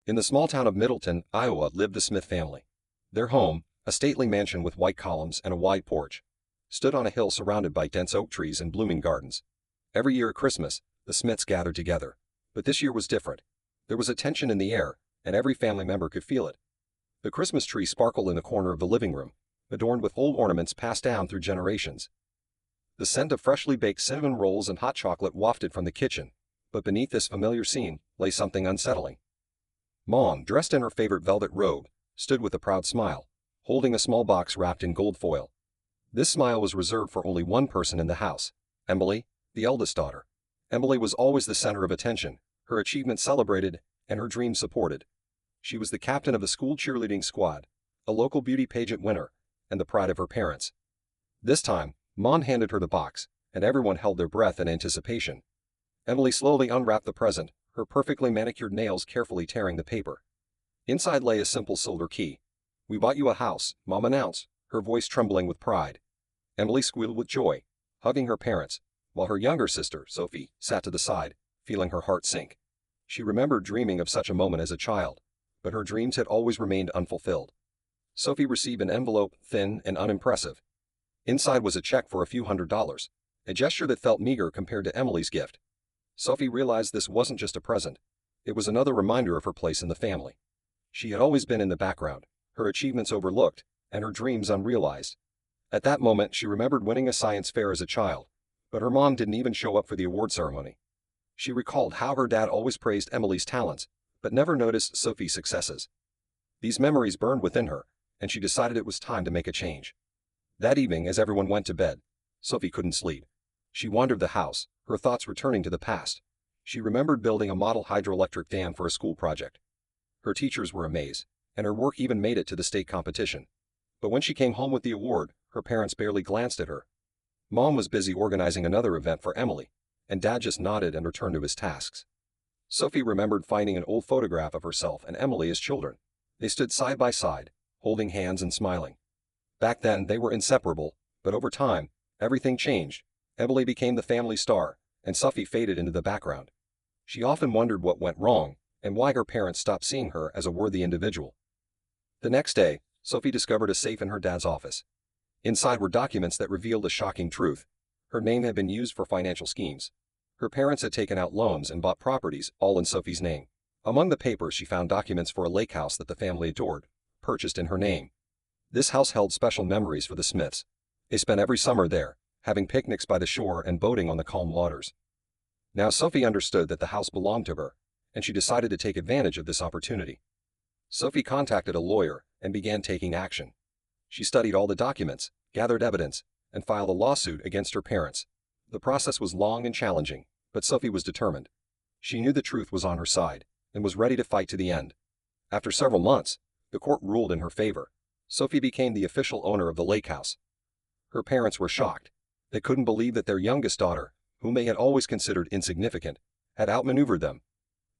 In the small town of Middleton, Iowa, lived the Smith family. Their home, a stately mansion with white columns and a wide porch, stood on a hill surrounded by dense oak trees and blooming gardens. Every year at Christmas, the Smiths gathered together. But this year was different. There was a tension in the air, and every family member could feel it. The Christmas tree sparkled in the corner of the living room, adorned with old ornaments passed down through generations. The scent of freshly baked cinnamon rolls and hot chocolate wafted from the kitchen, but beneath this familiar scene lay something unsettling. Mom, dressed in her favorite velvet robe, stood with a proud smile, holding a small box wrapped in gold foil. This smile was reserved for only one person in the house, Emily, the eldest daughter. Emily was always the center of attention, her achievements celebrated, and her dreams supported. She was the captain of the school cheerleading squad, a local beauty pageant winner, and the pride of her parents. This time, Mom handed her the box, and everyone held their breath in anticipation. Emily slowly unwrapped the present, her perfectly manicured nails carefully tearing the paper. Inside lay a simple silver key. "We bought you a house," Mom announced, her voice trembling with pride. Emily squealed with joy, hugging her parents, while her younger sister, Sophie, sat to the side, feeling her heart sink. She remembered dreaming of such a moment as a child, but her dreams had always remained unfulfilled. Sophie received an envelope, thin and unimpressive. Inside was a check for a few $100s, a gesture that felt meager compared to Emily's gift. Sophie realized this wasn't just a present. It was another reminder of her place in the family. She had always been in the background, her achievements overlooked, and her dreams unrealized. At that moment, she remembered winning a science fair as a child, but her mom didn't even show up for the award ceremony. She recalled how her dad always praised Emily's talents, but never noticed Sophie's successes. These memories burned within her, and she decided it was time to make a change. That evening, as everyone went to bed, Sophie couldn't sleep. She wandered the house, her thoughts returning to the past. She remembered building a model hydroelectric dam for a school project. Her teachers were amazed, and her work even made it to the state competition. But when she came home with the award, her parents barely glanced at her. Mom was busy organizing another event for Emily, and Dad just nodded and returned to his tasks. Sophie remembered finding an old photograph of herself and Emily as children. They stood side by side, holding hands and smiling. Back then, they were inseparable, but over time, everything changed. Emily became the family star, and Sophie faded into the background. She often wondered what went wrong, and why her parents stopped seeing her as a worthy individual. The next day, Sophie discovered a safe in her dad's office. Inside were documents that revealed a shocking truth. Her name had been used for financial schemes. Her parents had taken out loans and bought properties, all in Sophie's name. Among the papers, she found documents for a lake house that the family adored, purchased in her name. This house held special memories for the Smiths. They spent every summer there, having picnics by the shore and boating on the calm waters. Now Sophie understood that the house belonged to her, and she decided to take advantage of this opportunity. Sophie contacted a lawyer and began taking action. She studied all the documents, gathered evidence, and filed a lawsuit against her parents. The process was long and challenging, but Sophie was determined. She knew the truth was on her side, and was ready to fight to the end. After several months, the court ruled in her favor. Sophie became the official owner of the lake house. Her parents were shocked. They couldn't believe that their youngest daughter, whom they had always considered insignificant, had outmaneuvered them.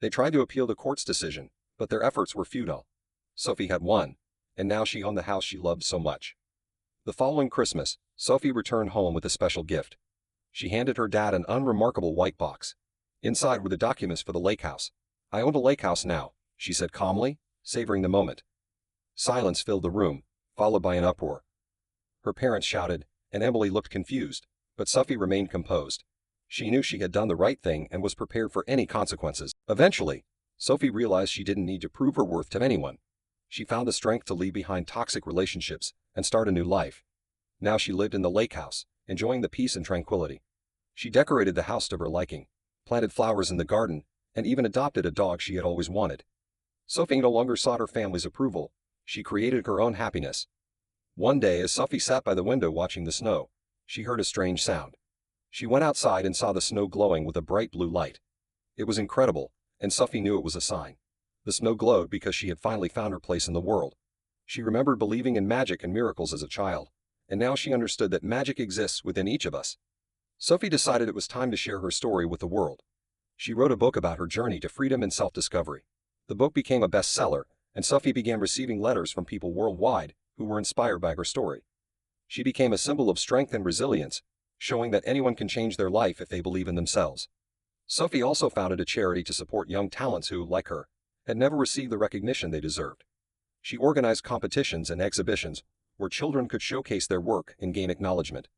They tried to appeal the court's decision, but their efforts were futile. Sophie had won, and now she owned the house she loved so much. The following Christmas, Sophie returned home with a special gift. She handed her dad an unremarkable white box. Inside were the documents for the lake house. "I own a lake house now," she said calmly, savoring the moment. Silence filled the room, followed by an uproar. Her parents shouted, and Emily looked confused, but Sophie remained composed. She knew she had done the right thing and was prepared for any consequences. Eventually, Sophie realized she didn't need to prove her worth to anyone. She found the strength to leave behind toxic relationships and start a new life. Now she lived in the lake house, enjoying the peace and tranquility. She decorated the house to her liking, planted flowers in the garden, and even adopted a dog she had always wanted. Sophie no longer sought her family's approval. She created her own happiness. One day, as Sophie sat by the window watching the snow, she heard a strange sound. She went outside and saw the snow glowing with a bright blue light. It was incredible, and Sophie knew it was a sign. The snow glowed because she had finally found her place in the world. She remembered believing in magic and miracles as a child, and now she understood that magic exists within each of us. Sophie decided it was time to share her story with the world. She wrote a book about her journey to freedom and self-discovery. The book became a bestseller, and Sophie began receiving letters from people worldwide who were inspired by her story. She became a symbol of strength and resilience, showing that anyone can change their life if they believe in themselves. Sophie also founded a charity to support young talents who, like her, had never received the recognition they deserved. She organized competitions and exhibitions where children could showcase their work and gain acknowledgement.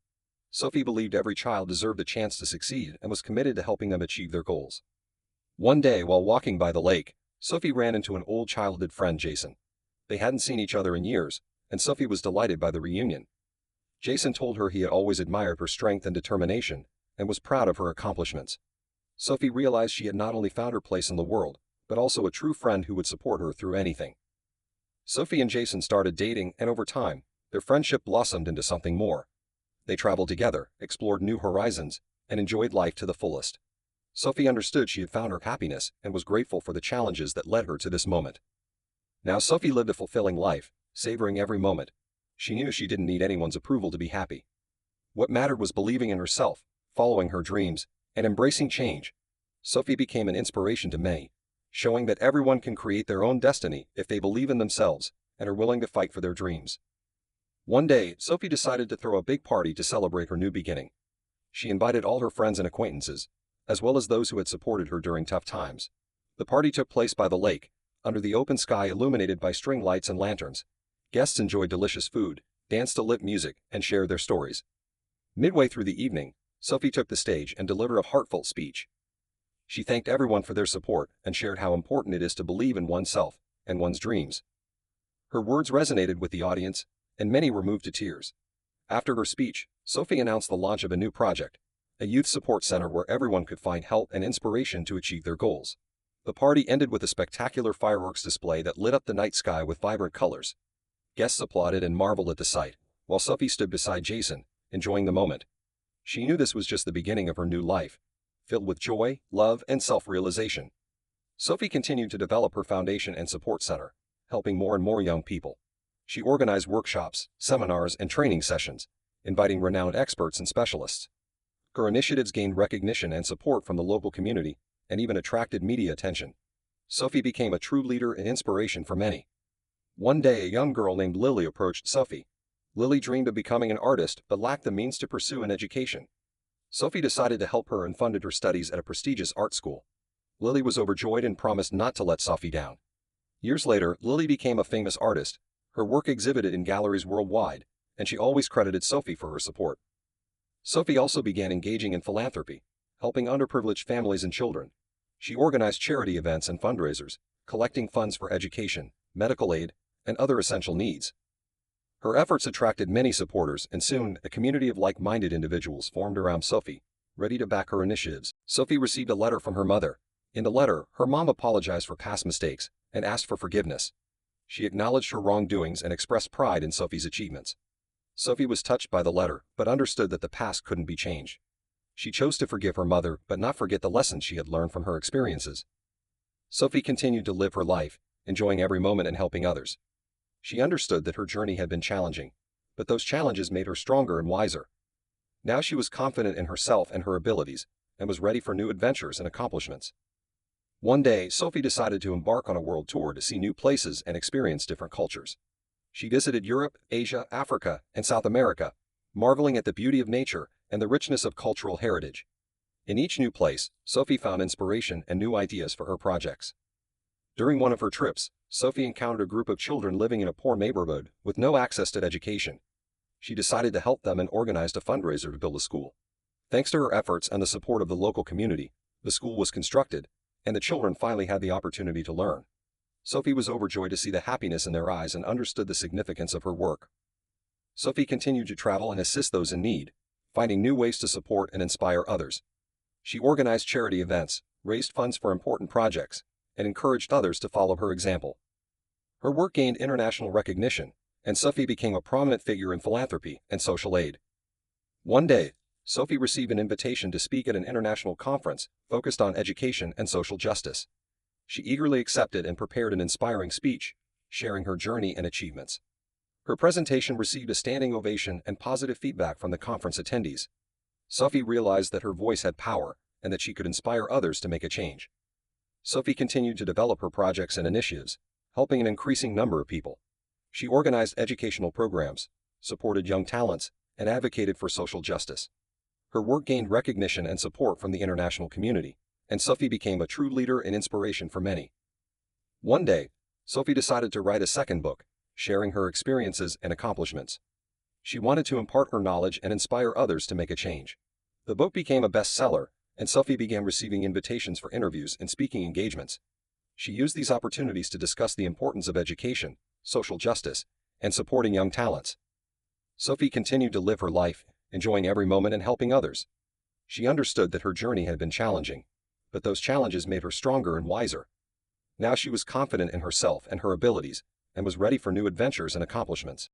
Sophie believed every child deserved a chance to succeed and was committed to helping them achieve their goals. One day, while walking by the lake, Sophie ran into an old childhood friend, Jason. They hadn't seen each other in years, and Sophie was delighted by the reunion. Jason told her he had always admired her strength and determination and was proud of her accomplishments. Sophie realized she had not only found her place in the world, but also a true friend who would support her through anything. Sophie and Jason started dating, and over time, their friendship blossomed into something more. They traveled together, explored new horizons, and enjoyed life to the fullest. Sophie understood she had found her happiness and was grateful for the challenges that led her to this moment. Now Sophie lived a fulfilling life, savoring every moment. She knew she didn't need anyone's approval to be happy. What mattered was believing in herself, following her dreams, and embracing change. Sophie became an inspiration to many, showing that everyone can create their own destiny if they believe in themselves and are willing to fight for their dreams. One day, Sophie decided to throw a big party to celebrate her new beginning. She invited all her friends and acquaintances, as well as those who had supported her during tough times. The party took place by the lake, under the open sky illuminated by string lights and lanterns. Guests enjoyed delicious food, danced to lit music, and shared their stories. Midway through the evening, Sophie took the stage and delivered a heartfelt speech. She thanked everyone for their support and shared how important it is to believe in oneself and one's dreams. Her words resonated with the audience, and many were moved to tears. After her speech, Sophie announced the launch of a new project, a youth support center where everyone could find help and inspiration to achieve their goals. The party ended with a spectacular fireworks display that lit up the night sky with vibrant colors. Guests applauded and marveled at the sight, while Sophie stood beside Jason, enjoying the moment. She knew this was just the beginning of her new life, filled with joy, love, and self-realization. Sophie continued to develop her foundation and support center, helping more and more young people. She organized workshops, seminars, and training sessions, inviting renowned experts and specialists. Her initiatives gained recognition and support from the local community, and even attracted media attention. Sophie became a true leader and inspiration for many. One day, a young girl named Lily approached Sophie. Lily dreamed of becoming an artist but lacked the means to pursue an education. Sophie decided to help her and funded her studies at a prestigious art school. Lily was overjoyed and promised not to let Sophie down. Years later, Lily became a famous artist. Her work exhibited in galleries worldwide, and she always credited Sophie for her support. Sophie also began engaging in philanthropy, helping underprivileged families and children. She organized charity events and fundraisers, collecting funds for education, medical aid, and other essential needs. Her efforts attracted many supporters, and soon a community of like-minded individuals formed around Sophie, ready to back her initiatives. Sophie received a letter from her mother. In the letter, her mom apologized for past mistakes and asked for forgiveness. She acknowledged her wrongdoings and expressed pride in Sophie's achievements. Sophie was touched by the letter, but understood that the past couldn't be changed. She chose to forgive her mother, but not forget the lessons she had learned from her experiences. Sophie continued to live her life, enjoying every moment and helping others. She understood that her journey had been challenging, but those challenges made her stronger and wiser. Now she was confident in herself and her abilities, and was ready for new adventures and accomplishments. One day, Sophie decided to embark on a world tour to see new places and experience different cultures. She visited Europe, Asia, Africa, and South America, marveling at the beauty of nature and the richness of cultural heritage. In each new place, Sophie found inspiration and new ideas for her projects. During one of her trips, Sophie encountered a group of children living in a poor neighborhood with no access to education. She decided to help them and organized a fundraiser to build a school. Thanks to her efforts and the support of the local community, the school was constructed, and the children finally had the opportunity to learn. Sophie was overjoyed to see the happiness in their eyes and understood the significance of her work. Sophie continued to travel and assist those in need, finding new ways to support and inspire others. She organized charity events, raised funds for important projects, and encouraged others to follow her example. Her work gained international recognition, and Sophie became a prominent figure in philanthropy and social aid. One day, Sophie received an invitation to speak at an international conference focused on education and social justice. She eagerly accepted and prepared an inspiring speech, sharing her journey and achievements. Her presentation received a standing ovation and positive feedback from the conference attendees. Sophie realized that her voice had power and that she could inspire others to make a change. Sophie continued to develop her projects and initiatives, helping an increasing number of people. She organized educational programs, supported young talents, and advocated for social justice. Her work gained recognition and support from the international community, and Sophie became a true leader and inspiration for many. One day, Sophie decided to write a second book, sharing her experiences and accomplishments. She wanted to impart her knowledge and inspire others to make a change. The book became a bestseller, and Sophie began receiving invitations for interviews and speaking engagements. She used these opportunities to discuss the importance of education, social justice, and supporting young talents. Sophie continued to live her life, enjoying every moment and helping others. She understood that her journey had been challenging, but those challenges made her stronger and wiser. Now she was confident in herself and her abilities, and was ready for new adventures and accomplishments.